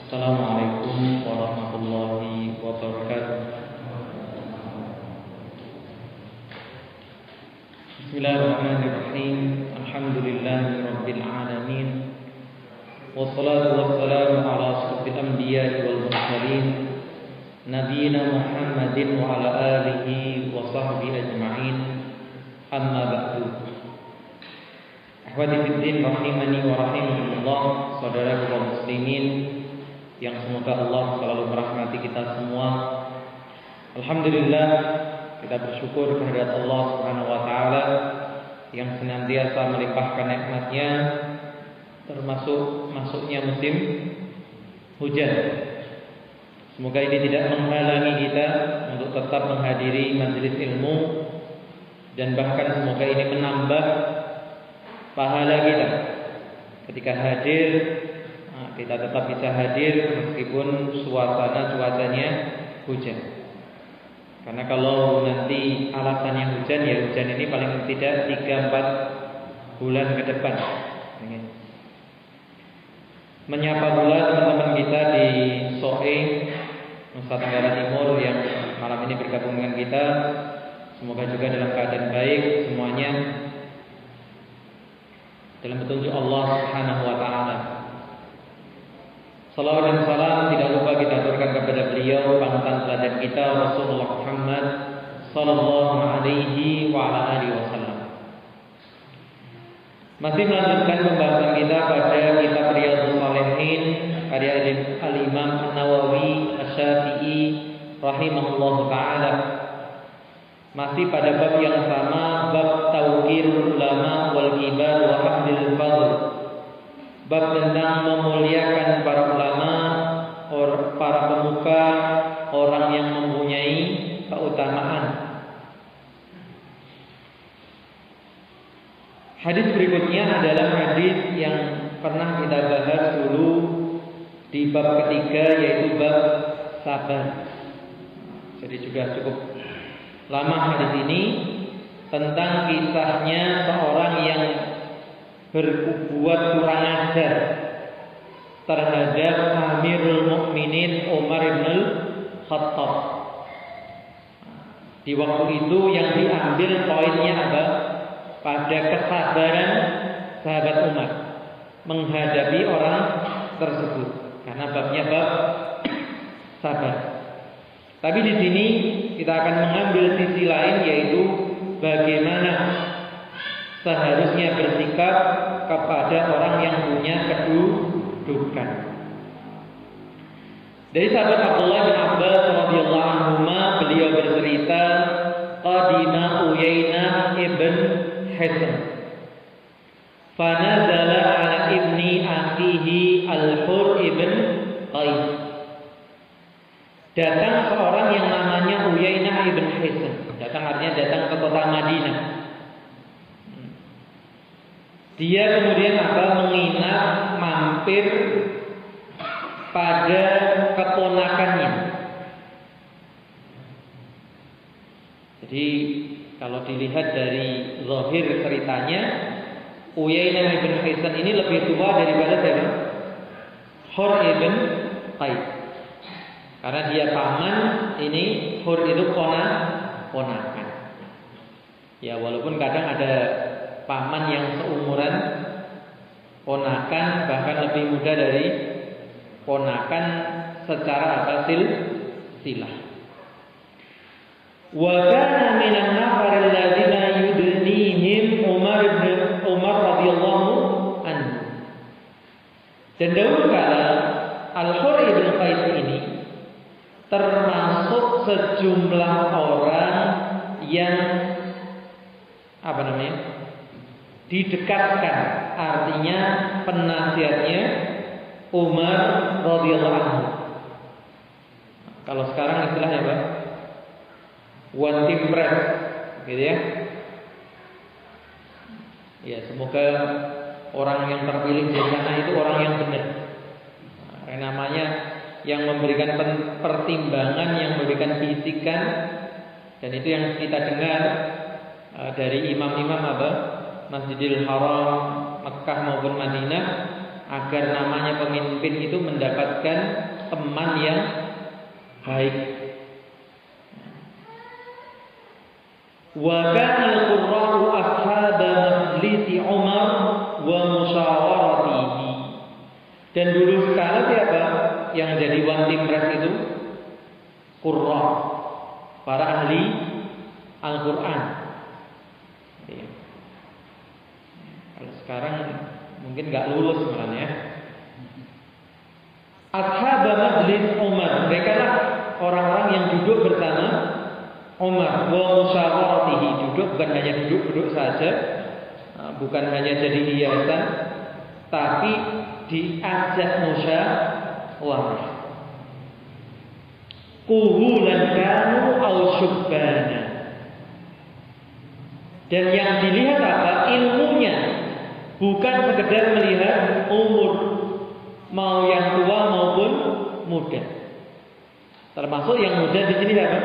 Assalamualaikum warahmatullahi wabarakatuh. Bismillahirrahmanirrahim. Alhamdulillahirabbil alamin. Wassalatu wassalamu ala asyrofil anbiya'i wal mursalin, nabiyina Muhammadin wa ala alihi wa sahbihi ajma'in. Amma ba'du. Ahwati fiddin rahimani wa rahimakumullah, saudara kaum muslimin yang semoga Allah selalu merahmati kita semua. Alhamdulillah, kita bersyukur kehadirat Allah Subhanahu wa taala yang senantiasa melimpahkan nikmat-Nya, termasuk masuknya musim hujan. Semoga ini tidak menghalangi kita untuk tetap menghadiri majelis ilmu, dan bahkan semoga ini menambah pahala kita ketika hadir. Kita tetap bisa hadir meskipun cuacanya hujan. Karena kalau nanti alasannya hujan, ya hujan ini paling tidak 3-4 bulan ke depan. Menyapa pula teman-teman kita di SOE Nusa Tenggara Timur yang malam ini bergabung dengan kita. Semoga juga dalam keadaan baik semuanya, dalam petunjuk Allah Subhanahu wa taala. Salawat dan salam tidak lupa kita aturkan kepada beliau, panutan teladan kita, Rasulullah Muhammad sallallahu alaihi wa ala alihi wasallam. Masih melanjutkan pembahasan kita pada kitab Riyadhus Shalihin karya Al-Imam An-Nawawi Asy-Syafi'i rahimahullahu taala. Masih pada bab yang sama, bab tauqirul ulama wal kibar wa hamdil fadl. Bab tentang memuliakan para ulama, para pemuka, orang yang mempunyai keutamaan. Hadis berikutnya adalah hadis yang pernah kita bahas dulu di bab ketiga, yaitu bab sabar. Jadi juga cukup lama hadis ini, tentang kisahnya seorang yang berbuat kurang ajar terhadap Amirul Mukminin Umar bin Khattab. Di waktu itu yang diambil poinnya apa? Pada kesabaran sahabat Umar menghadapi orang tersebut, karena babnya bab sabar. Tapi di sini kita akan mengambil sisi lain, yaitu bagaimana seharusnya bersikap kepada orang yang punya kedudukan. Dari sahabat Abdullah bin Abbas radhiyallahu anhuma, beliau bercerita, qadima Uyainah ibn Hisn fanazala ala ibni akhihi Al-Hur ibn Qais. Datang seorang yang namanya Uyainah ibn Hisn. Datang artinya datang ke kota Madinah. Dia kemudian menginap, mampir pada keponakannya. Jadi kalau dilihat dari zahir ceritanya, Uyainah ibn Hisn ini lebih tua daripada siapa? Hur ibn Qais. Karena dia paman, ini Hur itu ponakan. Ya, walaupun kadang ada paman yang seumuran ponakan, bahkan lebih muda dari ponakan secara silah. Wa kana minan nafaril ladzina yudnihim Umar radhiyallahu anhu. Dan dahulu kala Al-Hur ibn Qais ini termasuk sejumlah orang yang didekatkan, artinya penasihatnya Umar radhiyallahu anhu. Kalau sekarang istilahnya apa? One team press, gitu ya. Ya, semoga orang yang terpilih di sana itu orang yang benar. Namanya yang memberikan pertimbangan, yang memberikan bisikan, dan itu yang kita dengar dari imam-imam Masjidil Haram, Makkah maupun Madinah, agar namanya pemimpin itu mendapatkan teman yang baik. Wa kana al-qurra'u ashaba majlisi Umar wa musyawaratihi. Dan dulu sekali siapa yang jadi one team press itu? Qurra, para ahli Al-Quran. Ya. Kalau sekarang mungkin nggak lulus malah ya. Ashab majlis Umar, mereka lah orang-orang yang duduk bersama Umar. Wa musyawaratihi, duduk bukan hanya duduk saja, bukan hanya jadi hiasan, tapi diajak musyawarah. Kuhulan kanu au syubbana. Dan yang dilihat apa? Ilmunya. Bukan sekedar melihat umur, mau yang tua maupun muda. Termasuk yang muda di sini apa?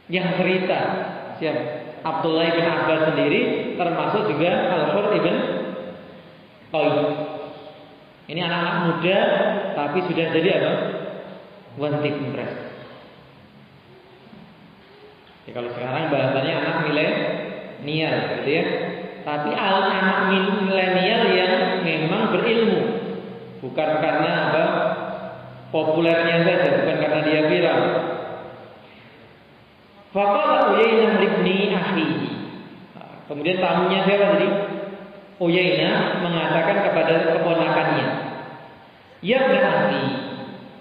Yang cerita. Siapa? Abdullah bin Abbas sendiri, termasuk juga Al-Hur ibn Qais. Ini anak-anak muda, tapi sudah jadi apa? One team press. Ya, kalau sekarang bahasanya anak milenial, gitu ya. Tapi anak milenial yang memang berilmu, bukan karena apa? Populernya saja, bukan karena dia viral. Faqala Uyainah ibni akhihi. Kemudian tamunya siapa tadi? Uyainah mengatakan kepada keponakannya, "Ya akhi,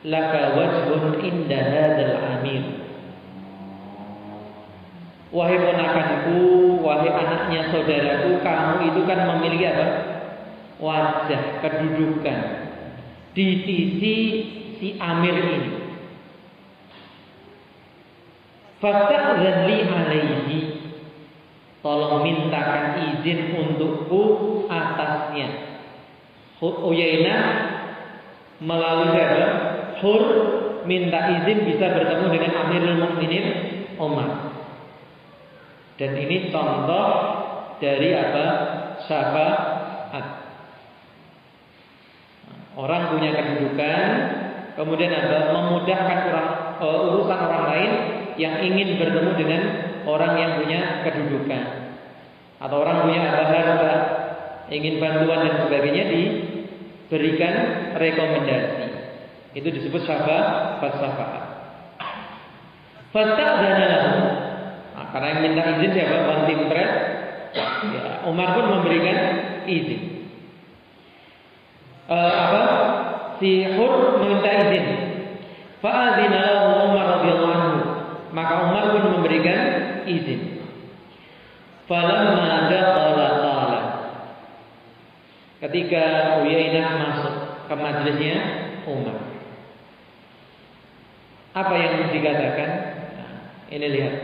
laka wajhun inda hadzal amir." Wahai ponakanku, wahai anaknya saudaraku, kamu itu kan memiliki apa? Wajah, kedudukan di sisi si amir ini. Fasta'dzan li alaihi, tolong mintakan izin untukku atasnya. Uyainah melalui siapa? Hur minta izin bisa bertemu dengan Amirul Mukminin Umar. Dan ini contoh dari apa? Syafaat. Orang punya kedudukan, kemudian apa? Memudahkan urusan orang lain yang ingin bertemu dengan orang yang punya kedudukan, atau orang punya harta, ingin bantuan dan sebagainya, diberikan rekomendasi. Itu disebut syafaat. Fasta'dzana lahu. Karena yang minta izin siapa? One team press. Ya, Umar pun memberikan izin. Si Hur meminta izin. Fa'adzina lahu Umar radhiyallahu anhu. Maka Umar pun memberikan izin. Falamma dakhala qala. Ketika Uyainah masuk ke majelisnya Umar, apa yang dikatakan? Nah, ini lihat.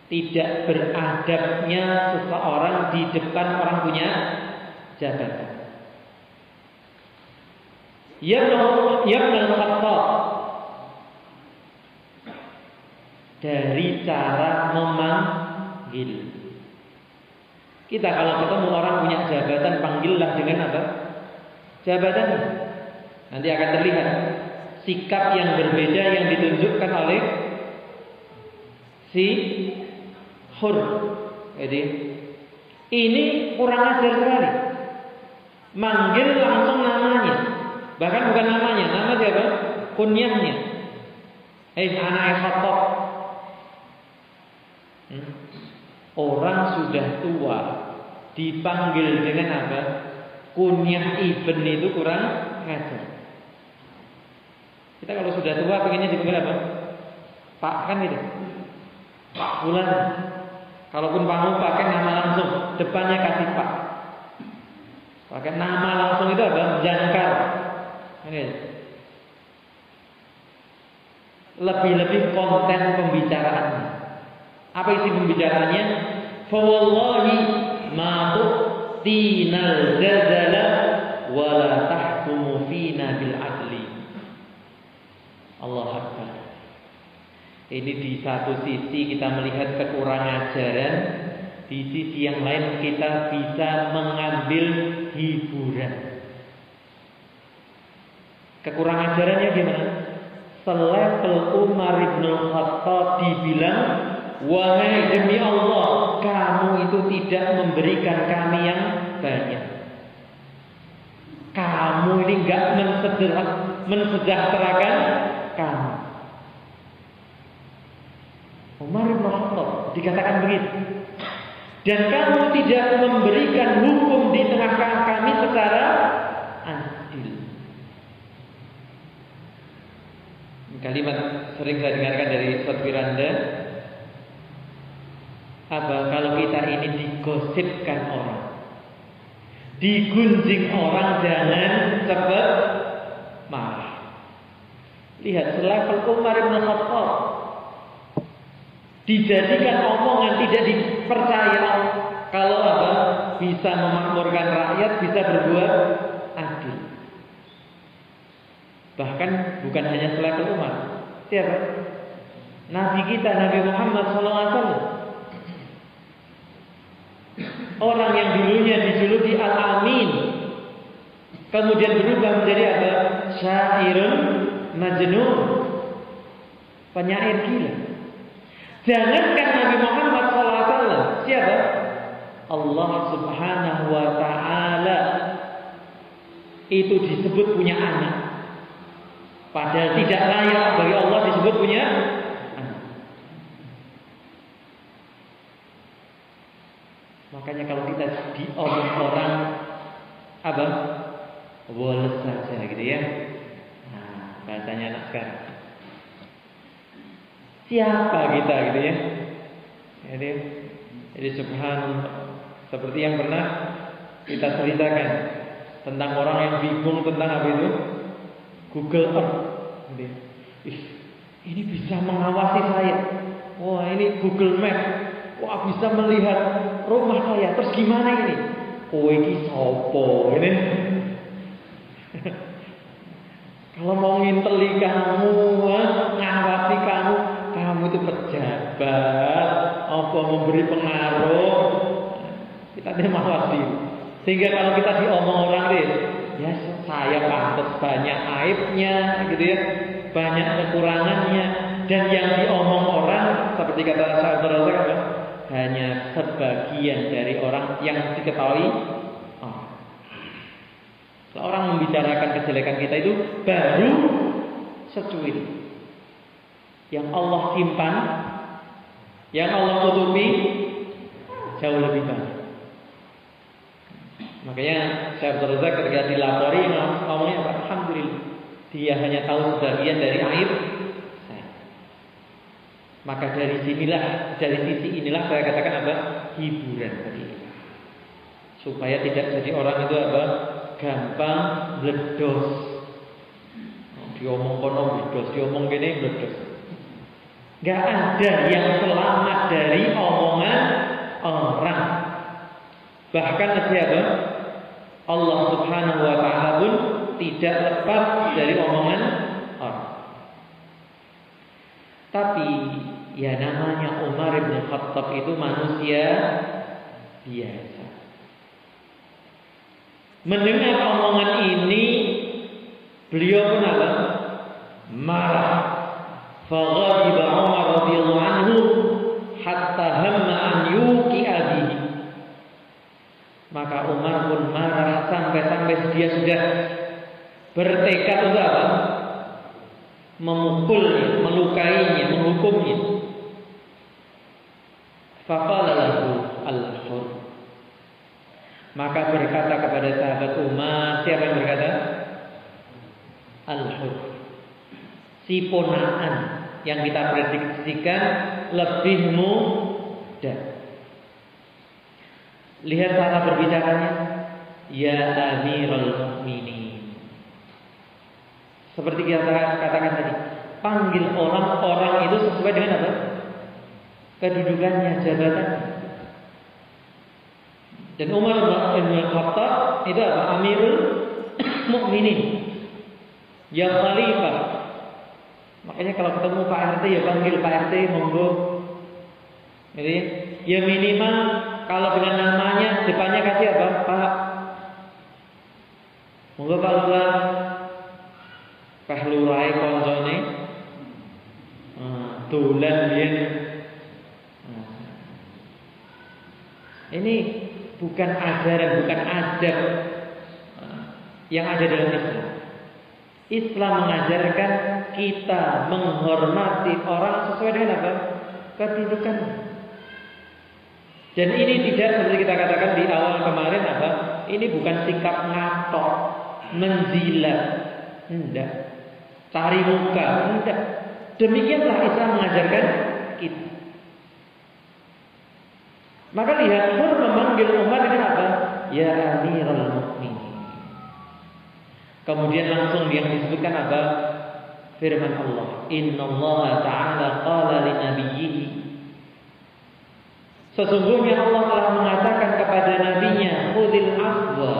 Tidak beradabnya seseorang di depan orang punya jabatan. Yabna al-Khattab, dari cara memanggil. Kita kalau ketemu orang punya jabatan, panggillah dengan apa? Jabatan. Nanti akan terlihat sikap yang berbeda yang ditunjukkan oleh si Hur. Jadi ini kurang ajar sekali. Manggil langsung namanya. Bahkan bukan namanya, nama siapa? Kunyahnya. Anak Khattab. Orang sudah tua dipanggil dengan apa? Kunyah ibn, itu kurang ajar. Kita kalau sudah tua pengennya dipanggil apa? Pak, kan gitu. Pak Fulan. Kalaupun kamu pakai nama langsung, depannya kasih Pak. Pakai nama langsung itu apa? Jangkar. Lebih-lebih konten pembicaraannya. Apa isi pembicaraannya? Fa wallahi ma tu'tinal jazala wa la tahkumu fina bil adli. Allah Akbar. Ini di satu sisi kita melihat kekurang ajaran, di sisi yang lain kita bisa mengambil hiburan. Kekurang ajarannya gimana? Selevel Umar ibn Khattab dibilang, wahai demi Allah, kamu itu tidak memberikan kami yang banyak. Kamu ini enggak mensejahterakan kami. Umar bin Khattab dikatakan begitu. Dan kamu tidak memberikan hukum di tengah kami secara adil. Kalimat sering saya dengarkan dari Ustaz Firanda. Apa kalau kita ini digosipkan orang, digunjing orang, jangan cepat marah. Lihat selevel Umar bin Khattab dijadikan omongan, tidak dipercaya. Kalau apa? Bisa memakmurkan rakyat, bisa berbuat adil. Bahkan bukan hanya selevel Umar. Siapa? Nabi kita, Nabi Muhammad SAW. Orang yang dulunya dijuluki Al-Amin, kemudian berubah menjadi apa? Syairun Majnun, penyair gila. Jangankan Nabi Muhammad SAW, siapa? Allah Subhanahu wa Ta'ala itu disebut punya anak, padahal tidak layak bagi Allah disebut punya anak. Makanya kalau kita diomong orang apa? Woles saja gitu ya. Nah, bahasanya anak sekarang. Siapa kita gitu ya? Jadi subhanallah, seperti yang pernah kita ceritakan tentang orang yang bingung tentang apa itu Google Earth. Ini bisa mengawasi saya. Wah, ini Google Map. Wah, bisa melihat rumah saya. Terus gimana ini? Oh, ini sopo ini. Kalau mau nginteli kamu, ngawasi kamu itu pejabat, apa memberi pengaruh, kita tidak mawasi. Sehingga kalau kita diomong orang deh, ya saya pantas banyak aibnya, gitu ya, banyak kekurangannya, dan yang diomong orang seperti kata saudara-saudara hanya sebagian dari orang yang diketahui. Kalau orang membicarakan kejelekan kita itu baru secuil. Yang Allah simpan, yang Allah tutupi jauh lebih banyak. Makanya saya Razak ketika dilapori ngomongnya alhamdulillah, dia hanya tahu sebagian dari aib saya. Maka dari sisi inilah saya katakan apa? Hiburan bagi kita. Supaya tidak jadi orang itu apa? Gampang bledos. Diomong kono bledos, diomong gini bledos. Gak ada yang selamat dari omongan orang. Bahkan siapa? Allah Subhanahu wa Ta'ala pun tidak lepas dari omongan orang. Tapi ya namanya Umar bin Khattab itu manusia biasa. Mendengar omongan ini, beliau pun apa? Marah. Faghadiba Umar radhiyallahu anhu hatta hamma an yuqi'a bihi. Maka Umar pun marah sampai dia sudah bertekad untuk apa? Memukulnya, melukainya, menghukumnya. Faqala lahu al-hur. Maka berkata kepada sahabat Umar, siapa yang berkata? Al-hur. Si ponaan yang kita prediksikan lebih mudah. Lihat cara berbicaranya. Ya Amirul Mukminin. Seperti kita katakan tadi, panggil orang itu sesuai dengan apa? Kedudukannya, jabatannya. Dan Umar bin Khattab itu apa? Amirul Mukminin, yang khalifah. Makanya kalau ketemu Pak RT ya panggil Pak RT, monggo. Jadi ya minimal kalau dengan namanya depannya kasih apa? Pak. Monggo Pak Lurah. Pak Lurah koncone. Dolan biyen. Ini bukan ajaran, bukan adab yang ada dalam Islam. Islam mengajarkan kita menghormati orang sesuai dengan apa? Kedudukan. Dan ini tidak seperti kita katakan di awal kemarin apa? Ini bukan sikap ngatok, menjilat, enggak. Cari muka, enggak. Demikianlah Islam mengajarkan kita. Maka lihat Hur memanggil Umar dengan apa? Ya Amirul Mukminin. Kemudian langsung yang disebutkan apa? Firman Allah, Innallaha ta'ala qala li nabiyyihi. Sesungguhnya Allah telah mengatakan kepada nabinya, khudil afwa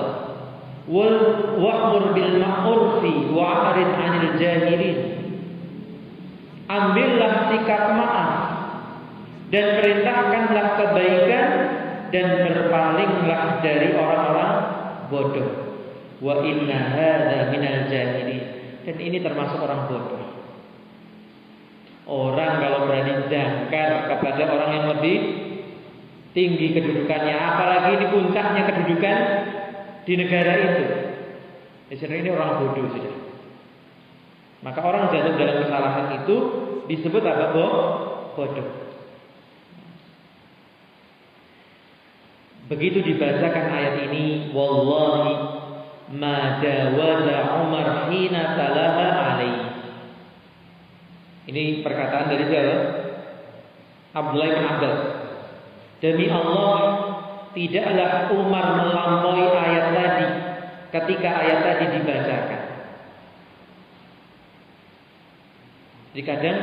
wa'mur bil ma'rufi wa'rid 'anil jahilin. Ambillah sikap maaf dan perintahkanlah kebaikan dan berpalinglah dari orang-orang bodoh. Wa inna hadza minal jahilin. Dan ini termasuk orang bodoh. Orang kalau berani jangkar kepada orang yang lebih tinggi kedudukannya, apalagi di puncaknya kedudukan di negara itu, ini orang bodoh sudah. Maka orang jatuh dalam kesalahan itu disebut apa? Bodoh. Begitu dibacakan ayat ini, wallahi ma jawaza Umar hina talaha alaihi. Ini perkataan dari siapa? Abdullah bin Abbas. Demi Allah, tidaklah Umar melampaui ayat tadi ketika ayat tadi dibacakan. Jadi kadang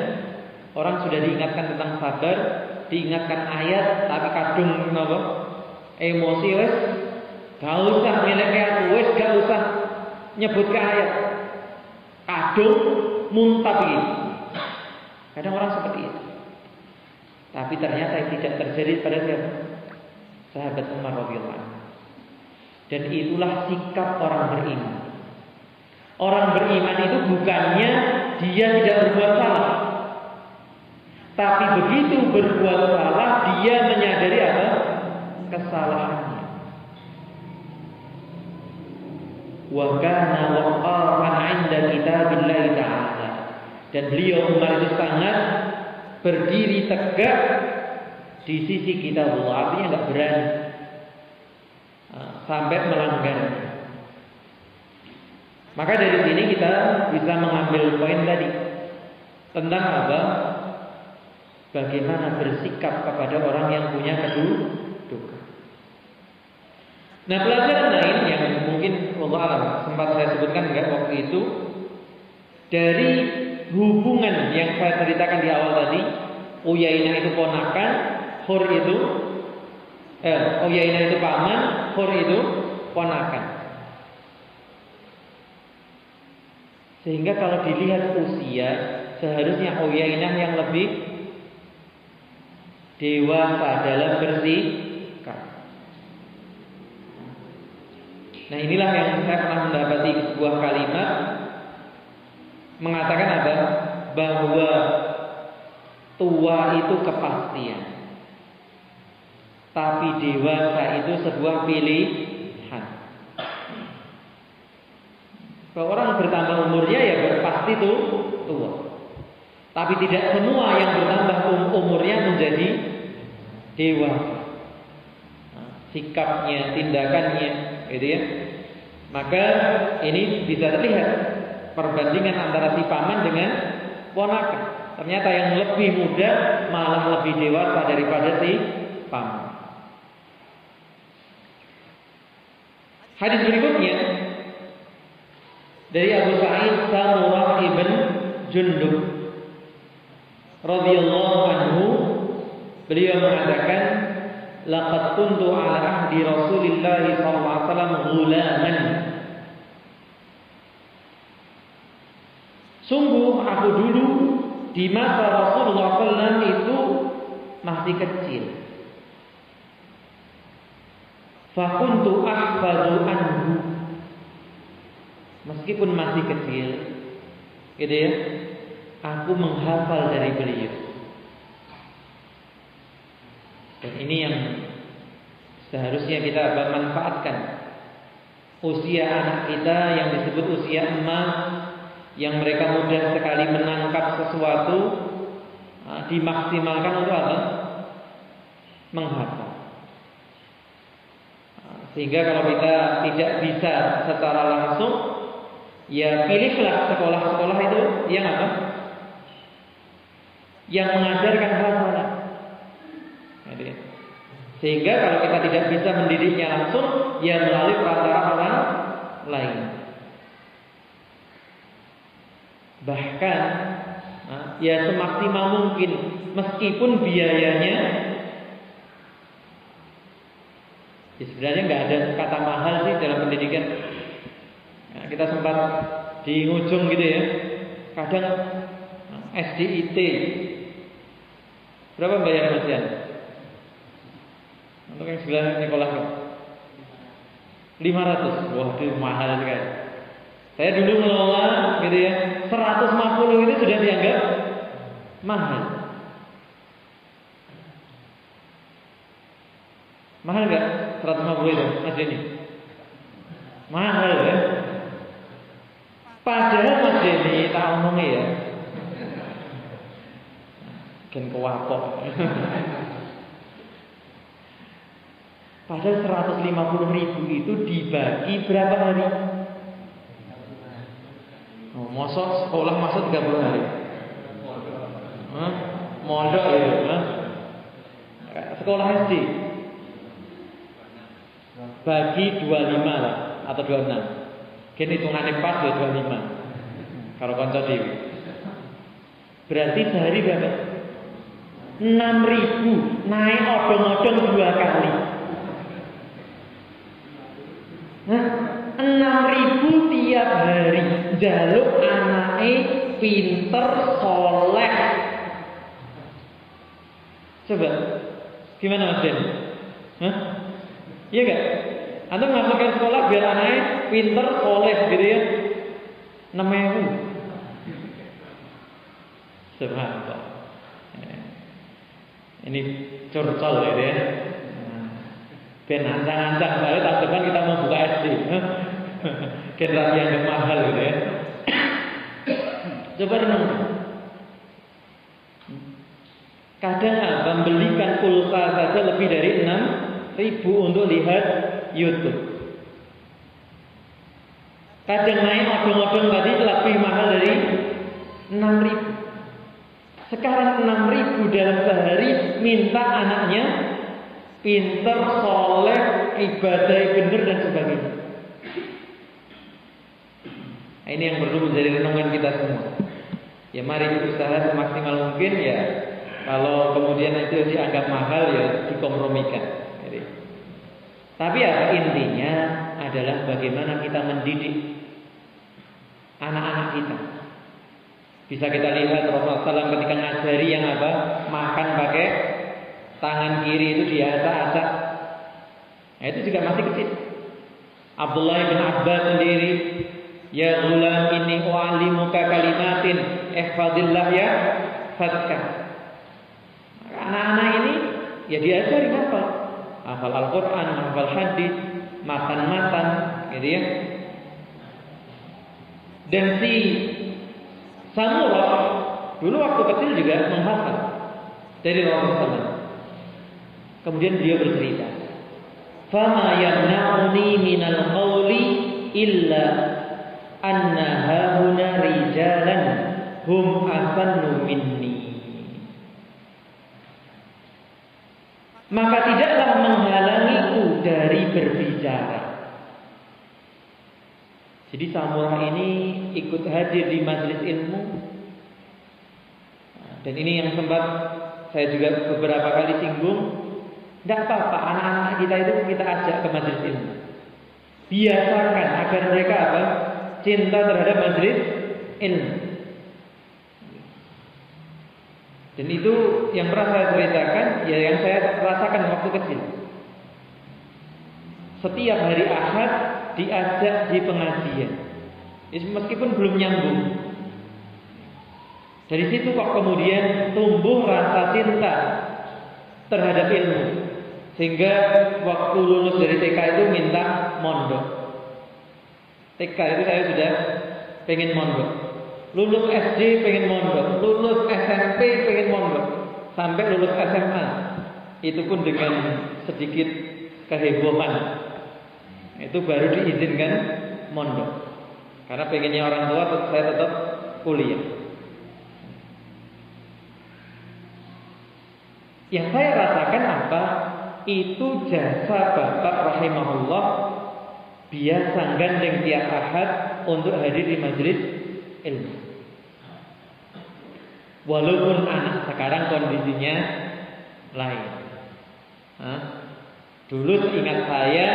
orang sudah diingatkan tentang sabar, diingatkan ayat, tapi kadung kenapa? Emosi wes, gak usah milih wes, gak usah nyebut ke ayat. Kadung muntah begitu. Kadang orang seperti itu. Tapi ternyata tidak terjadi pada siapa? Sahabat Umar radhiyallahu anhu. Dan itulah sikap orang beriman. Orang beriman itu bukannya dia tidak berbuat salah, tapi begitu berbuat salah dia menyadari apa? Kesalahannya. Wa kana waqafan 'inda kitabillahi ta'ala. Dan beliau Umar itu sangat berdiri tegak di sisi kitab Allah, artinya enggak berani sampai melanggar. Maka dari sini kita bisa mengambil poin tadi tentang apa? Bagaimana bersikap kepada orang yang punya kedudukan. Nah, pelajaran lain yang mungkin Allah sempat saya sebutkan enggak waktu itu dari hubungan yang saya ceritakan di awal tadi, Uyainah itu ponakan, Hur itu Uyainah itu paman, Hur itu ponakan. Sehingga kalau dilihat usia, seharusnya Uyainah yang lebih dewasa dalam bersikap. Nah, inilah yang saya pernah mendapati sebuah kalimat mengatakan apa? Bahwa tua itu kepastian, tapi dewasa itu sebuah pilihan. Kalau orang bertambah umurnya ya pasti itu tua. Tapi tidak semua yang bertambah umurnya menjadi dewasa. Sikapnya, tindakannya, gitu ya. Maka ini bisa terlihat perbandingan antara si paman dengan ponakan. Ternyata yang lebih muda malah lebih dewasa daripada si paman. Hadis berikutnya dari Abu Sa'id Samurah ibn Jundub radhiyallahu anhu, beliau mengatakan, laqad kuntu ala ahdi Rasulillah sallallahu alaihi wasallam ghulaman. Sungguh aku dulu di masa Rasulullah SAW itu masih kecil. Fakuntu ahfadhu anhu. Meskipun masih kecil, gitu ya, aku menghafal dari beliau. Dan ini yang seharusnya kita manfaatkan. Usia anak kita yang disebut usia emas, yang mereka mudah sekali menangkap sesuatu, dimaksimalkan untuk apa? Menghafal. Sehingga kalau kita tidak bisa secara langsung, ya pilihlah sekolah-sekolah itu yang apa? Yang mengajarkan hafalan. Sehingga kalau kita tidak bisa mendidiknya langsung, ya melalui perantara orang lain. Bahkan ya semaksimal mungkin, meskipun biayanya ya sebenarnya nggak ada kata mahal sih dalam pendidikan. Nah, kita sempat di ujung gitu ya. Kadang SDIT berapa bayar Mas Jan? Untuk yang sebelah sekolah 500. Wah, itu mahal sekali. Saya dulu mengelola gitu ya, 150 itu sudah dianggap mahal. Mahal enggak? 150 itu Mas Denny? Mahal ya. Padahal Mas Denny tak omongin ya. Gen kewapok. Padahal 150.000 itu dibagi berapa hari? Oh, mosok sekolah masuk 30 hari. Mondok ya. Sekolah SD bagi 25 lah atau 26. Gen hitungannya pas ya 25. Kalau konco dewi. Berarti sehari berapa? 6.000, naik odong-odong 2 kali. 6.000 tiap hari. Jaluk anake pinter, soleh. Coba, gimana Mas Den? Iya gak? Anda masukkan sekolah biar anaknya pinter, soleh gitu ya. 6.000. Subhanallah. Ini curcol gitu ya. Ben ancang-ancang, soalnya tahun depan kita mau buka SD. Generasi yang mahal gitu ya. Coba renung. Kadang membelikan pulsa saja lebih dari 6.000 untuk lihat YouTube. Kadang naik odong-odong tadi lebih mahal dari 6.000. Sekarang 6.000 dalam sehari minta anaknya pinter, soleh, ibadah bener dan sebagainya. Ini yang perlu menjadi renungan kita semua. Ya mari berusaha semaksimal mungkin ya. Kalau kemudian itu dianggap mahal ya dikompromikan. Tapi apa intinya adalah bagaimana kita mendidik anak-anak kita. Bisa kita lihat Rasulullah SAW ketika ngajari yang apa? Makan pakai tangan kiri itu diacak-acak. Nah, itu juga masih kecil. Abdullah bin Abbas sendiri, ya ghulam inni u'allimuka kalimatin ihfazillah ya fatka. Anak-anak ini ya diajari hafal Al-Quran, hafal hadis, matan-matan gitu ya. Dan si Samurah dulu waktu kecil juga menghafal dari Rasulullah. Kemudian dia bercerita, "Fama yamna'uni minal qawli illa anna hauna rijalan hum asannu minni." Maka tidaklah menghalangiku dari berbicara. Jadi Samurah ini ikut hadir di majelis ilmu. Dan ini yang sempat saya juga beberapa kali singgung. Tidak apa-apa, anak-anak kita itu kita ajak ke majelis ilmu. Biasakan agar mereka apa? Cinta terhadap majelis ilmu. Dan itu yang pernah saya ceritakan, ya yang saya rasakan waktu kecil. setiap hari Ahad diajak di pengajian. Meskipun belum nyambung. Dari situ kok kemudian tumbuh rasa cinta terhadap ilmu, sehingga waktu lulus dari TK itu minta mondok. TK itu saya sudah pengen mondok, lulus SD pengen mondok, lulus SMP pengen mondok, sampai lulus SMA itu pun dengan sedikit kehebohan, itu baru diizinkan mondok. Karena pengennya orang tua saya tetap kuliah. Yang saya rasakan apa? Itu jasa Bapak rahimahullah, biasa gandeng tiap Ahad untuk hadir di majelis ilmu. Walaupun anak sekarang kondisinya lain. Dulu ingat saya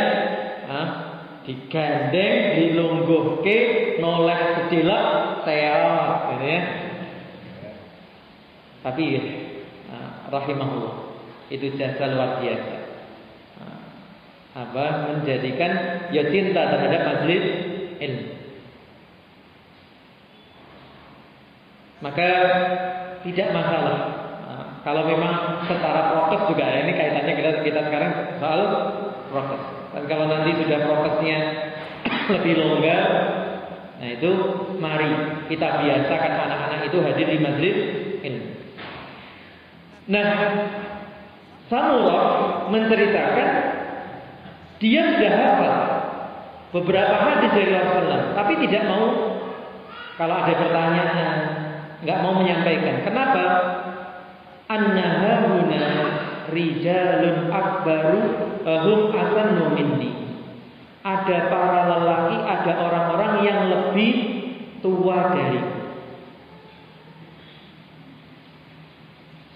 digandeng, dilungguhke, noleh sejelak, teot, gitu ya. Tapi rahimahullah, itu jasa luar biasa. Menjadikan ya cinta terhadap majelis ilmu. Maka tidak masalah kalau memang secara prokes juga, ini kaitannya kita sekarang soal prokes. Dan kalau nanti sudah prokesnya lebih longgar, nah itu mari kita biasakan anak-anak itu hadir di majelis ilmu. Nah, Samurah menceritakan dia sudah hafal beberapa hadis dari Rasulullah, tapi tidak mau kalau ada pertanyaan, nggak mau menyampaikan. Kenapa? Annahuna rijalun akbaru hum asannu minni. Ada para lelaki, ada orang-orang yang lebih tua dari.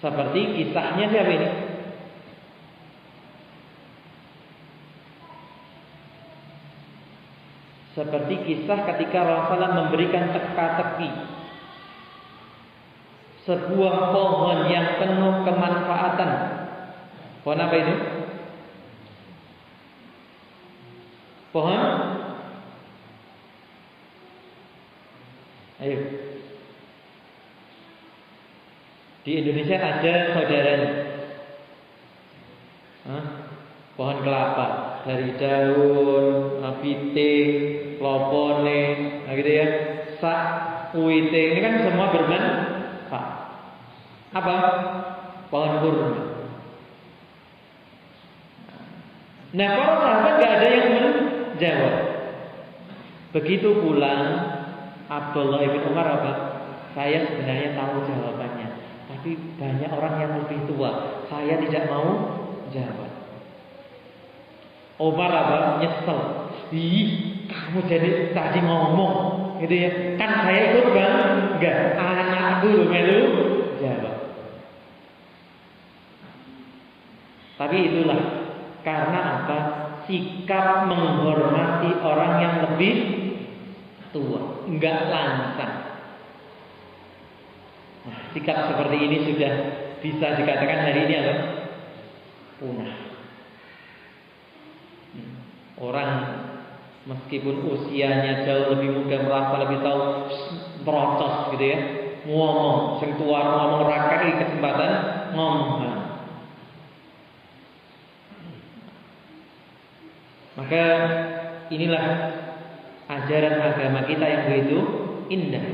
Seperti kisahnya siapa ini? Seperti kisah ketika Rasulullah memberikan teka-teki sebuah pohon yang penuh kemanfaatan. Pohon apa itu? Pohon? Ayo. Di Indonesia ada saudaranya. Pohon kelapa, dari daun, piting, klopone, gitu ya. Sak, uite, ini kan semua bermanfaat. Apa? Pohon kurma. Nah, para sahabat gak ada yang menjawab. Begitu pulang, Abdullah bin Umar apa? Saya sebenarnya tahu jawabannya, tapi banyak orang yang lebih tua, saya tidak mau jawab. Umar apa? Nyesel. Kamu jadi tadi ngomong, gitu ya? Kan saya ikut bangga, anak dulu melu jawab. Tapi itulah karena apa? Sikap menghormati orang yang lebih tua, enggak lancang. Nah, sikap seperti ini sudah bisa dikatakan hari ini apa? Punah. Orang meskipun usianya jauh lebih muda, merasa lebih tahu, protes gitu ya, ngomong, sing tua ngomong rakai kesempatan ngomong. Maka inilah ajaran agama kita yang begitu indah.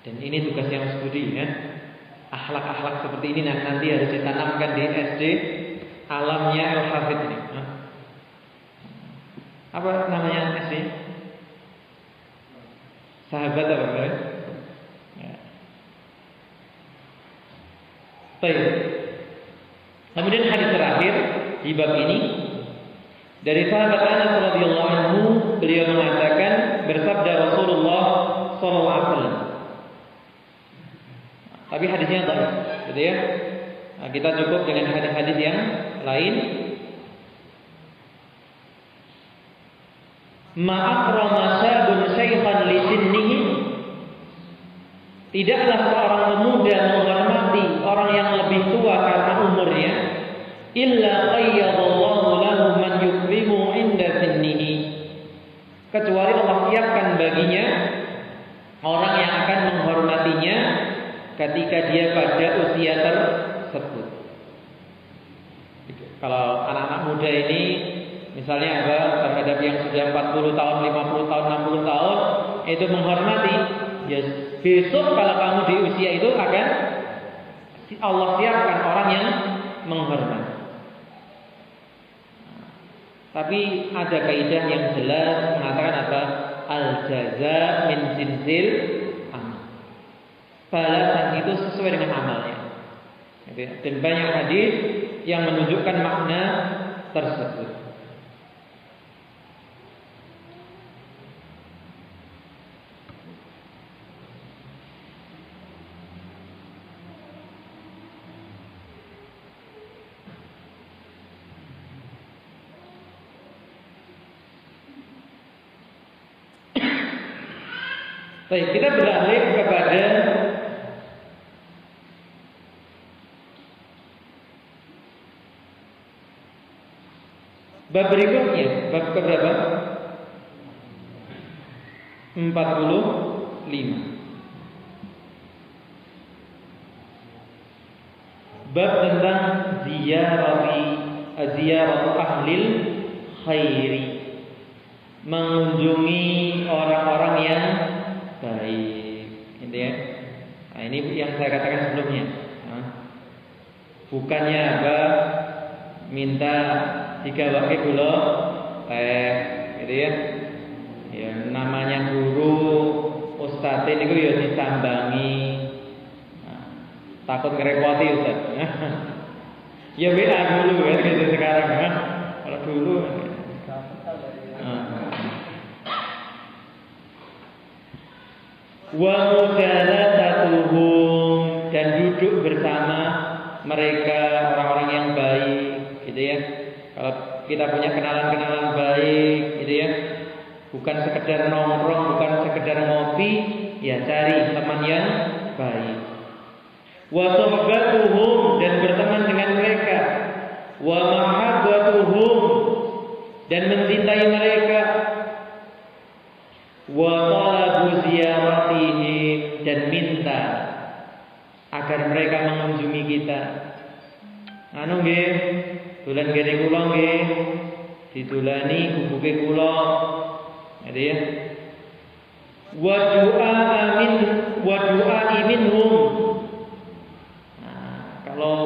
Dan ini tugas yang studi ya. Akhlak-akhlak seperti ini nanti harus ditanamkan di SD alamnya Al-Hafidh ini. Apa namanya SD? Sahabat apa kan? Ya. Baik. Kemudian hadis terakhir di bab ini dari sahabat Anas radhiyallahu anhu, beliau mengatakan, bersabda Rasulullah sallallahu alaihi wasallam. Tapi hadisnya dhaif, gitu ya. Nah, kita cukup dengan hadis-hadis yang lain. Ma'akrama syabun syaikhan li sinnihi. Tidaklah seorang pemuda menghormati orang yang lebih tua karena umurnya, illa qayyadallahu lahu man yukrimu 'inda sinnihi, kecuali Allah siapkan baginya orang yang akan menghormatinya ketika dia pada usia tersebut. Kalau anak-anak muda ini misalnya terhadap yang sudah 40 tahun, 50 tahun, 60 tahun itu menghormati, ya besok kalau kamu di usia itu akan Allah siapkan orang yang menghormati. Tapi ada kaidah yang jelas mengatakan apa? Al-jaza min jinsil amal. Balasan itu sesuai dengan amalnya. Dan banyak hadis yang menunjukkan makna tersebut. Baik, kita beralih kepada bab berikutnya, bab keberapa? 45. Bab tentang ziyaratu ahlil khairi, mengunjungi orang-orang yang baik, gitu ya. Nah, ini yang saya katakan sebelumnya. Bukannya apa? Minta 3 wae gula teh, gitu ya. Ya namanya guru, ustadz niku ya disambangi. Takut ngerepoti ustaz. Ya beda dulu kan gitu sekarang kan. Kalau dulu wa mujalasatuhum, dan duduk bersama mereka orang-orang yang baik, gitu ya. Kalau kita punya kenalan-kenalan baik, gitu ya, bukan sekedar nongkrong, bukan sekedar ngopi, ya cari teman yang baik. Wa sohbatuhum, dan berteman dengan mereka. Wa mahabbatuhum, dan mencintai mereka. Wa talabu ziyaratihim, dan minta agar mereka mengunjungi kita. Anu nggih, dolan kene kula nggih, didolani gubuke kula. Gitu ya. Wa du'a minhum. Nah, kalau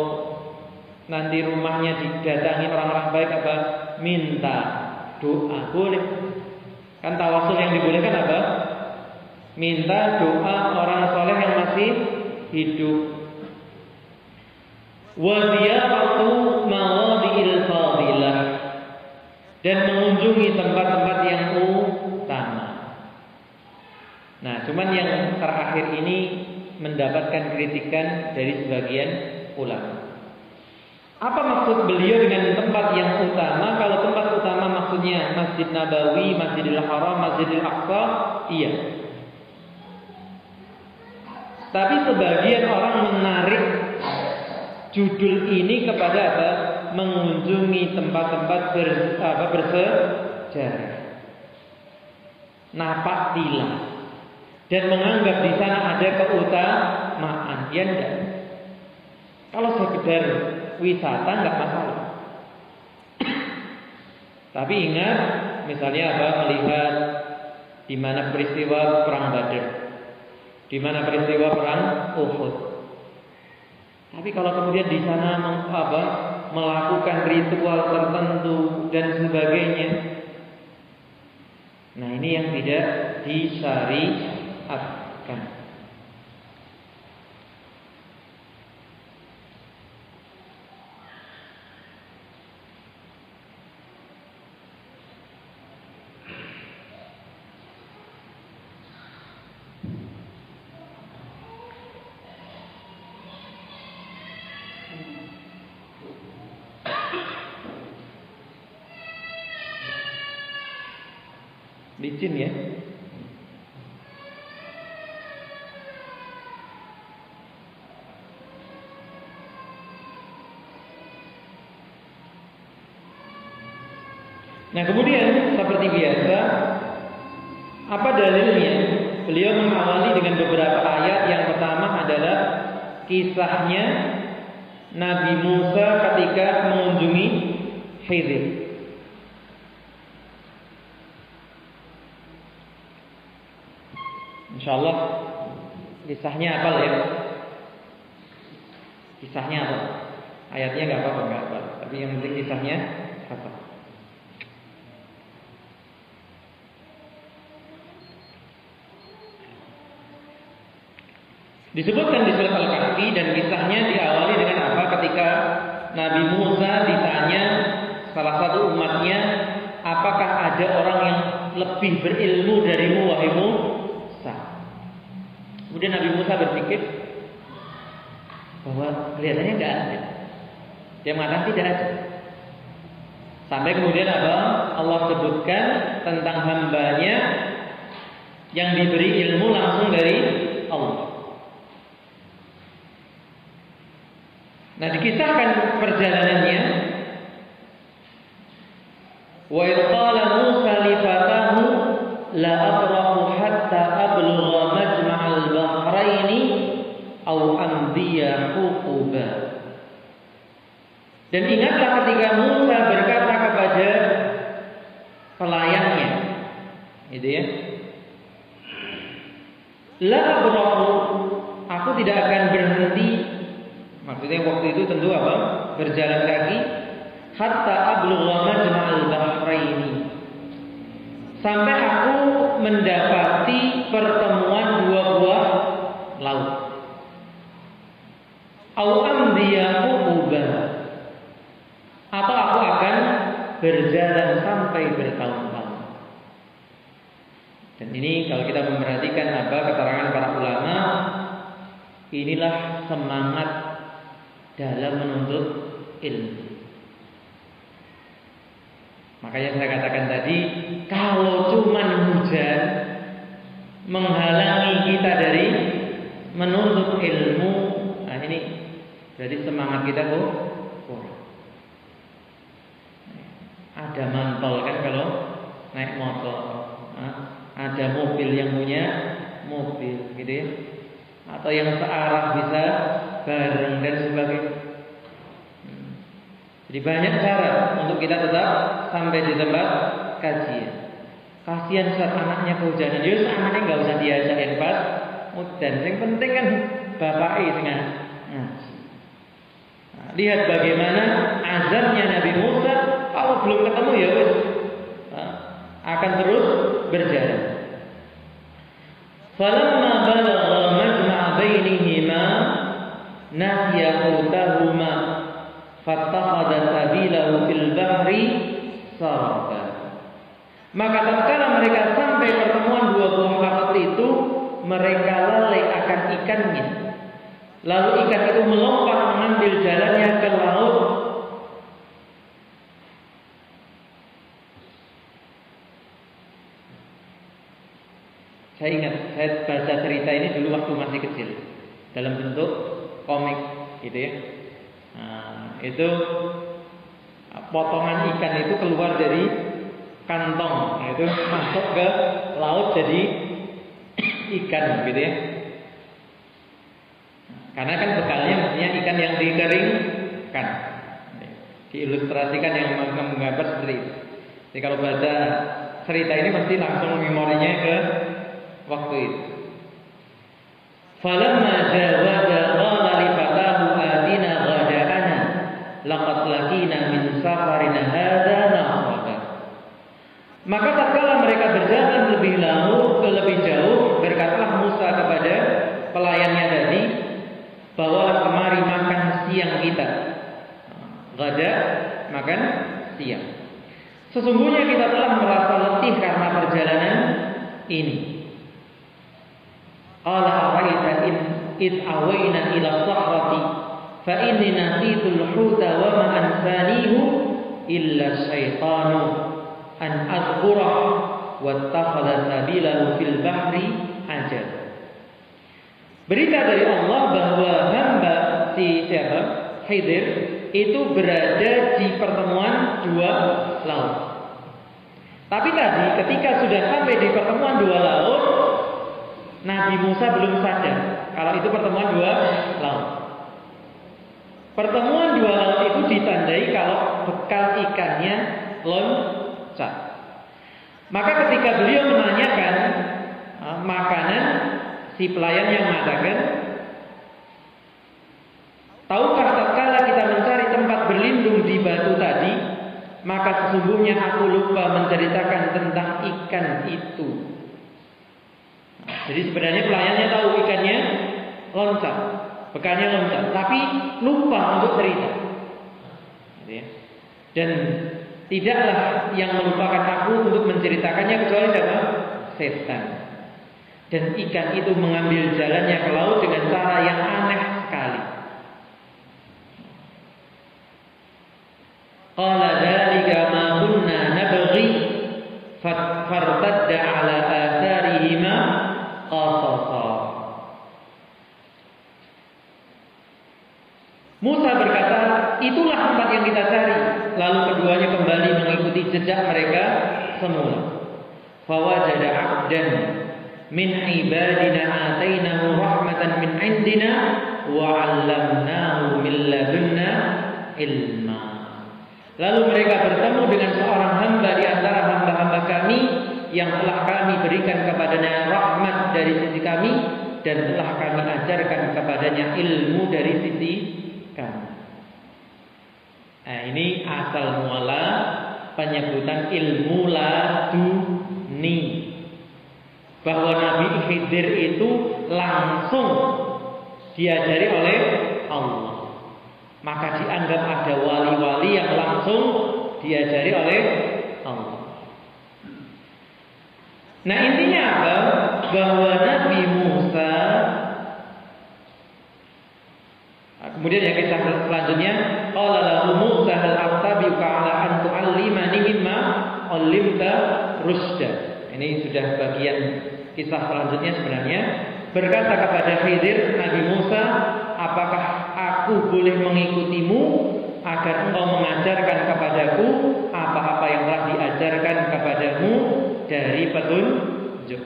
nanti rumahnya didatangi orang-orang baik apa? Minta doa, boleh. Kan tawasul yang dibolehkan apa? Minta doa orang soleh yang masih hidup. Wa ziyaratu mawadhi'il fadilah, dan mengunjungi tempat-tempat yang utama. Nah, cuman yang terakhir ini mendapatkan kritikan dari sebagian ulama. Apa maksud beliau dengan tempat yang utama? Kalau tempat utama maksudnya Masjid Nabawi, Masjidil Haram, Masjidil Aqsa, iya. Tapi sebagian orang menarik judul ini kepada apa? Mengunjungi tempat-tempat bersejarah, napak tilas, dan menganggap di sana ada keutamaan. Ya enggak. Kalau sekedar wisata enggak masalah. Tapi ingat, misalnya apa? Melihat di mana peristiwa perang Badar, di mana peristiwa perang Uhud. Tapi kalau kemudian di sana melakukan ritual tertentu dan sebagainya, nah ini yang tidak disyariatkan. Licin ya. Nah kemudian seperti biasa, apa dalilnya? Beliau mengawali dengan beberapa ayat. Yang pertama adalah kisahnya Nabi Musa ketika mengunjungi Khidir. Insyaallah kisahnya apa ya? Kisahnya apa? Ayatnya nggak apa-apa, nggak apa. Tapi yang penting kisahnya apa? Disebutkan di surat Al-Kahfi dan kisahnya diawali dengan apa? Ketika Nabi Musa ditanya salah satu umatnya, apakah ada orang yang lebih berilmu darimu wahai Musa? Kemudian Nabi Musa berpikir bahwa kelihatannya tidak ada. Dia mengatakan tidak ada. Sampai kemudian apa? Allah sebutkan tentang hambanya yang diberi ilmu langsung dari Allah. Nah, dikisahkan perjalanannya. Wa idh qala Musa li fatahu la abrahu hatta ablugha majma'al bahraini aw amdiya huquba. Dan ingatlah ketika Musa berkata kepada pelayannya, gitu ya. La abrahu, aku tidak akan berhenti. Maksudnya waktu itu tentu apa? Berjalan kaki hatta ablugha majma'al bahraini, sampai aku mendapati pertemuan dua buah laut. Au amdiya huquba, atau aku akan berjalan sampai bertahun-tahun. Dan ini kalau kita memperhatikan apa keterangan para ulama, inilah semangat dalam menuntut ilmu. Makanya saya katakan tadi, kalau cuman hujan menghalangi kita dari menuntut ilmu, nah ini berarti semangat kita kurang. Ada mantol kan kalau naik motor, ada mobil yang punya mobil, gitu ya, atau yang searah bisa bareng dan sebagainya. Jadi banyak cara untuk kita tetap sampai di tempat kajian. Kasihan saat anaknya kehujanan, yus anaknya nggak usah diajakin pas hujan. Yang penting kan bapak tengah. Lihat bagaimana azabnya Nabi Musa. Kalau belum ketemu ya wis akan terus berjalan. Falamma balagha majma'a bainihima nasiya hutahuma fattakhadha sabilahu fil bahri saraba. Maka tatkala mereka sampai pertemuan dua buah laut itu, mereka lalai akan ikannya. Lalu ikan itu melompat mengambil jalannya ke laut. Saya ingat, saya baca cerita ini dulu waktu masih kecil, dalam bentuk komik, gitu ya. Nah, itu potongan ikan itu keluar dari kantong, itu masuk ke laut jadi ikan, gitu ya. Karena kan bekalnya mestinya ikan yang dikeringkan, diilustrasikan yang menggambar seperti itu. Jadi kalau baca cerita ini mesti langsung memorinya ke waktu itu. Falamma jawaza qala li fatahu atina ghada'ana laqad laqina min safarina hadza nasaba. Maka tatkala mereka berjalan lebih jauh, berkatalah Musa kepada pelayannya tadi, bawalah kemari makan siang kita. Ghada, makan siang. Sesungguhnya kita telah merasa letih karena perjalanan ini. Qala araita id awayna ila sahrati fa inni nasitul huta wa ma ansanihu illa syaitanu an adhkura wattakhadha sabilahu fil bahri ajab. Berita dari Allah bahwa hamba siapa? Khidir itu berada di pertemuan dua laut. Tapi tadi ketika sudah sampai di pertemuan dua laut, Nabi Musa belum sadar kalau itu pertemuan dua laut. Pertemuan dua laut itu ditandai kalau bekal ikannya loncat. Maka ketika beliau menanyakan makanan, si pelayan yang mengatakan, tahukah tatkala kita mencari tempat berlindung di batu tadi, maka sesungguhnya aku lupa menceritakan tentang ikan itu. Jadi sebenarnya pelayannya tahu ikannya loncat, bekalnya loncat, tapi lupa untuk cerita. Dan tidaklah yang melupakan aku untuk menceritakannya kecuali siapa? Setan. Dan ikan itu mengambil jalannya ke laut dengan cara yang aneh sekali. Qala dzalika ma kunna nabghi fartadda ala atharihima qasasa. Musa berkata, itulah tempat yang kita cari. Lalu keduanya kembali mengikuti jejak mereka semula. Fawajada 'abdan min ibadina atainahu rahmatan min indina wa 'allamnahu min ladunna ilma. Lalu mereka bertemu dengan seorang hamba di antara hamba-hamba kami yang telah kami berikan kepadanya rahmat dari sisi kami dan telah kami ajarkan kepadanya ilmu dari sisi kami. Nah, ini asal muala penyebutan ilmu laduni, bahwa Nabi Khidir itu langsung diajari oleh Allah. Maka dianggap ada wali-wali yang langsung diajari oleh Allah. Nah, intinya apa? Bahwa Nabi Musa, kemudian yang kisah selanjutnya, qala lahu Musa hal attabi'uka 'ala an tu'allimani mimma 'allimta rusyda. Ini sudah bagian kisah selanjutnya sebenarnya. Berkata kepada Khidir, Nabi Musa, apakah aku boleh mengikutimu agar engkau mengajarkan kepadaku apa-apa yang telah diajarkan kepadamu dari petunjuk.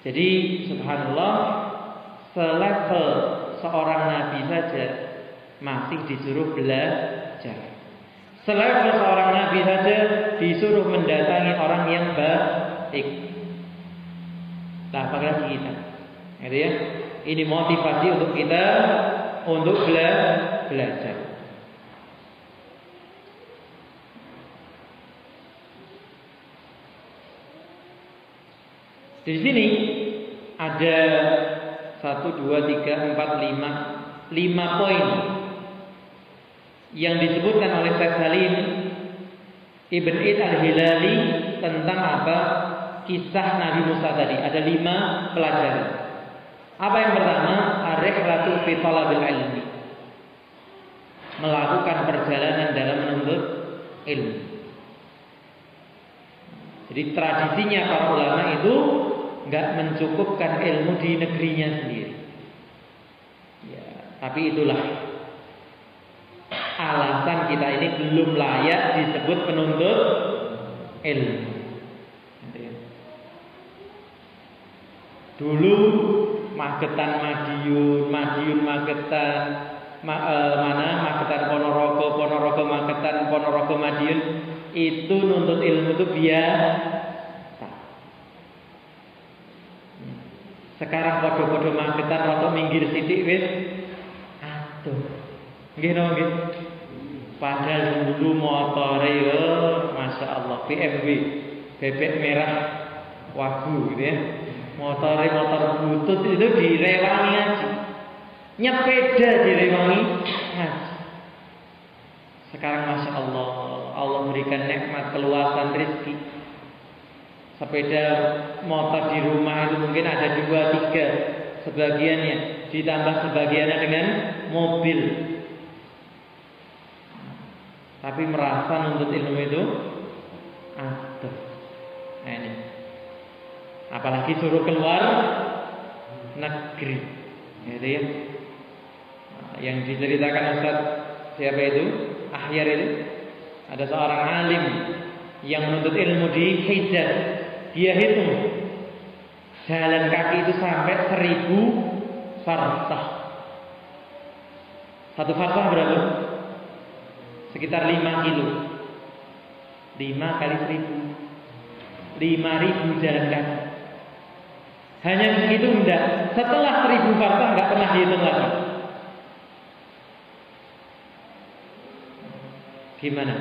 Jadi subhanallah, selevel seorang nabi saja masih disuruh belajar. Selevel seorang nabi saja disuruh mendatangi orang yang baik. Nah, apalagi kita, gitu ya. Ini motivasi untuk kita untuk belajar. Di sini ada 1, 2, 3, 4, 5 poin yang disebutkan oleh Syekh Salim Ibn Id Al-Hilali tentang apa? Kisah Nabi Musa tadi. Ada 5 pelajaran. Apa yang pertama? Ar-rihlatu fi talabil ilmi. Melakukan perjalanan dalam menuntut ilmu. Jadi tradisinya para ulama itu enggak mencukupkan ilmu di negerinya sendiri. Ya, tapi itulah alasan kita ini belum layak disebut penuntut ilmu. Dulu Magetan Madiun, Madiun Magetan, Magetan Ponorogo, Ponorogo Magetan, Ponorogo Madiun, itu nuntut ilmu itu biasa. Sekarang podo-podo Magetan roto minggir sithik wis aduh. Nggih napa nggih? Padahal dulu motore Masya Allah BMW bebek merah Wagyu gitu ya. Motor butut itu direwangi aja. Nyepeda direwangi aja. Sekarang Masya Allah, Allah berikan nikmat keluasan rezeki. Sepeda motor di rumah itu mungkin ada 2, 3 sebagiannya, ditambah sebagiannya dengan mobil. Tapi merasa nuntut ilmu itu aduh. Nah ini, apalagi suruh keluar negeri, gitu ya. Yang diceritakan Ustaz siapa itu? Ahyar itu, Ada seorang alim yang menuntut ilmu di Hijaz. Dia hitung jalan kaki itu sampai 1000 farsah. Satu farsah berapa? Sekitar 5 kilo. 5 kali 1000, 5.000 jalan kaki. Hanya begitu enggak. Setelah 1000 farsah enggak pernah dihitung lagi. Gimana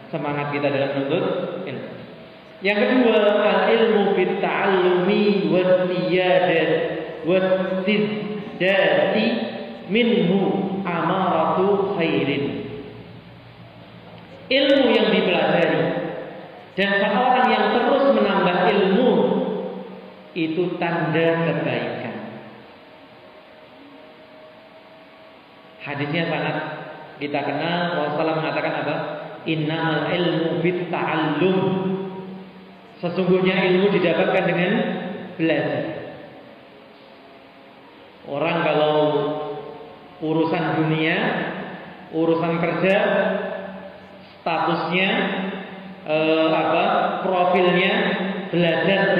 semangat kita dalam menuntut ilmu? Yang kedua, al-ilmu fit ta'allumi wastizdati minhu amaratu khairin. Ilmu yang dipelajari dan seorang yang terus menambah ilmu itu tanda kebaikan. Hadisnya sangat kita kenal. Rasulullah mengatakan apa? Innamal ilmu bit ta'allum. Sesungguhnya ilmu didapatkan dengan belajar. Orang kalau urusan dunia, urusan kerja, statusnya, profilnya, belajar.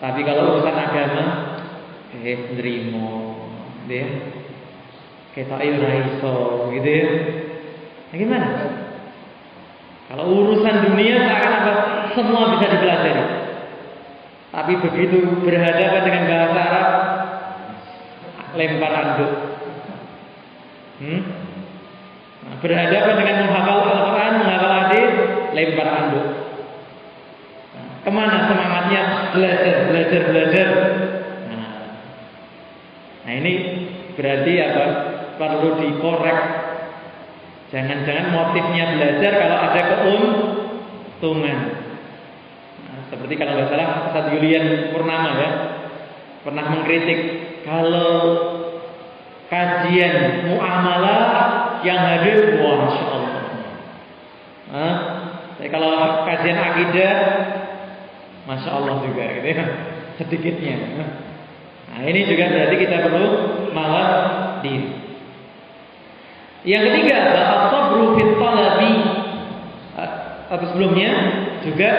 Tapi kalau urusan agama, nrimo, deh, kita iso, gitu ya. Nah, gimana? Kalau urusan dunia seakan apa? Semua bisa dipelajari. Tapi begitu berhadapan dengan bahasa Arab, lempar anduk. Berhadapan dengan menghafal Al-Quran, menghafal hadis, lempar anduk. Kemana semangatnya? Belajar. Nah ini berarti apa? Perlu dikorek. Jangan-jangan motifnya belajar kalau ada keuntungan. Nah, seperti kalau nggak salah Ustaz Julian Purnama ya pernah mengkritik kalau kajian muamalah yang hadir, masya Allah. Kalau kajian akidah, masya Allah juga, gitu ya, sedikitnya. Nah ini juga berarti kita perlu mawas diri. Yang ketiga, as-sabru fit talabi. Atau sebelumnya juga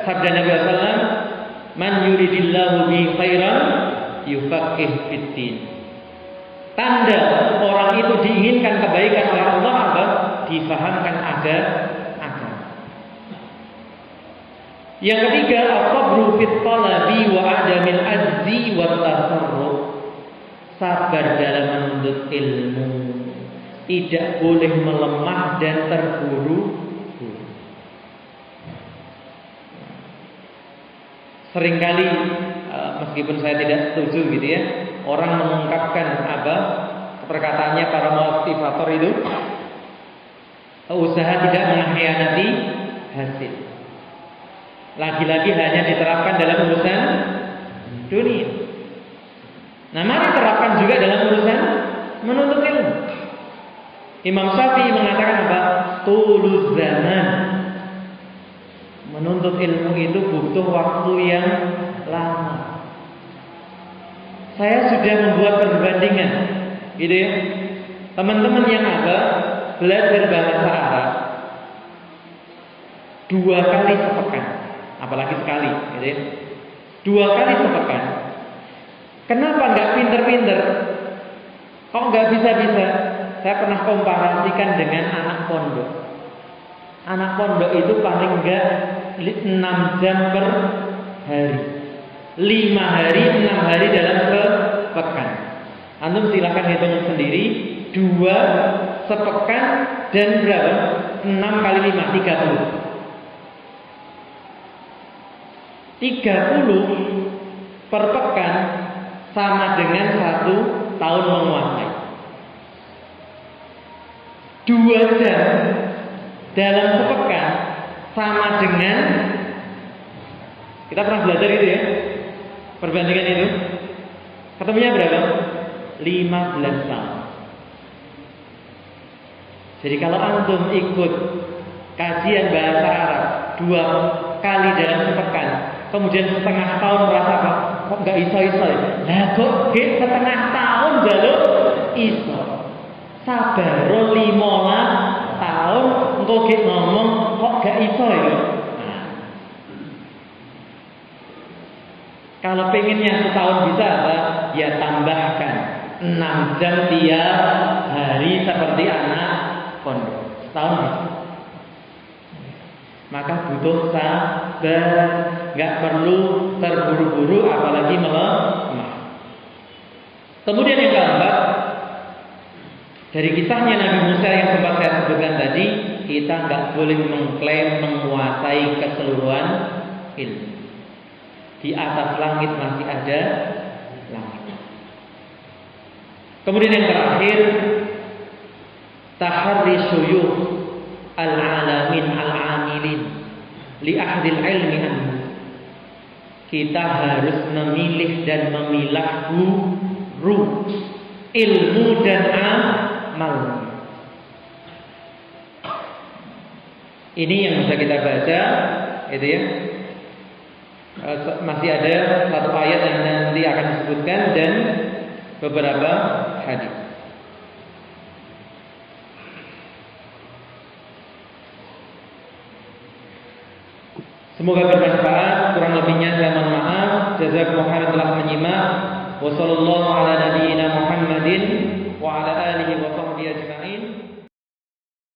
sabda Nabi sallallahu alaihi wasallam, "Man yuridillahu bi khairan yufaqih fid din." Tanda orang itu diinginkan kebaikan oleh Allah agar difahamkan agama. Yang ketiga, as-sabru fit talabi wa adamil ajzi wa tasarruf. Sabar dalam menuntut ilmu, tidak boleh melemah dan terburu-buru. Seringkali meskipun saya tidak setuju gitu ya, orang mengungkapkan perkataannya para motivator itu, usaha tidak mengkhianati hasil. Lagi-lagi hanya diterapkan dalam urusan dunia. Nah, mari terapkan juga dalam urusan menuntut ilmu. Imam Syafi'i mengatakan apa? Tuluz zaman. Menuntut ilmu itu butuh waktu yang lama. Saya sudah membuat perbandingan, gitu ya. Teman-teman yang belajar bahasa Arab 2 kali sepekan, apalagi sekali, gitu ya. 2 kali sepekan. Kenapa nggak pinter-pinter? Kok nggak bisa-bisa? Saya pernah komparasikan dengan anak pondok. Anak pondok itu paling enggak 6 jam per hari. 5 hari, 6 hari dalam sepekan. Antum silakan hitung sendiri. 2 sepekan dan berapa? 6 kali 5, 30. 30 per pekan sama dengan 1 tahun menguasai. 2 jam dalam sepekan sama dengan, kita pernah belajar itu ya, perbandingan itu, ketemunya berapa? 15 tahun. Jadi kalau antum ikut kajian bahasa Arab 2 kali dalam sepekan, kemudian setengah tahun merasa apa? Kok nggak iso-iso ya? Nah kok setengah tahun jalur iso. Sabar 15 tahun engko gek ngomong kok gak iso ya. Nah. Kalau pengennya setahun bisa apa? Ya tambahkan 6 jam tiap hari seperti anak pondok. Setahun bisa. Maka butuh sabar, nggak perlu terburu-buru apalagi melemah. Kemudian yang keempat, dari kisahnya Nabi Musa yang sempat saya sebutkan tadi, kita nggak boleh mengklaim menguasai keseluruhan ilmu. Di atas langit masih ada langit. Kemudian yang terakhir, tahari syuyukh al-alamin al-amilin li ahdil ilmi anhu. Kita harus memilih dan memilah guru ilmu dan amal. Ini yang bisa kita baca, itu ya. Masih ada satu ayat yang nanti akan disebutkan dan beberapa hadis. Semoga bermanfaat. Kurang lebihnya saya mohon maaf. Jazakumullah khairan telah menyimak. Wassallallahu ala nabiyyina Muhammadin wa ala alihi wa sahbihi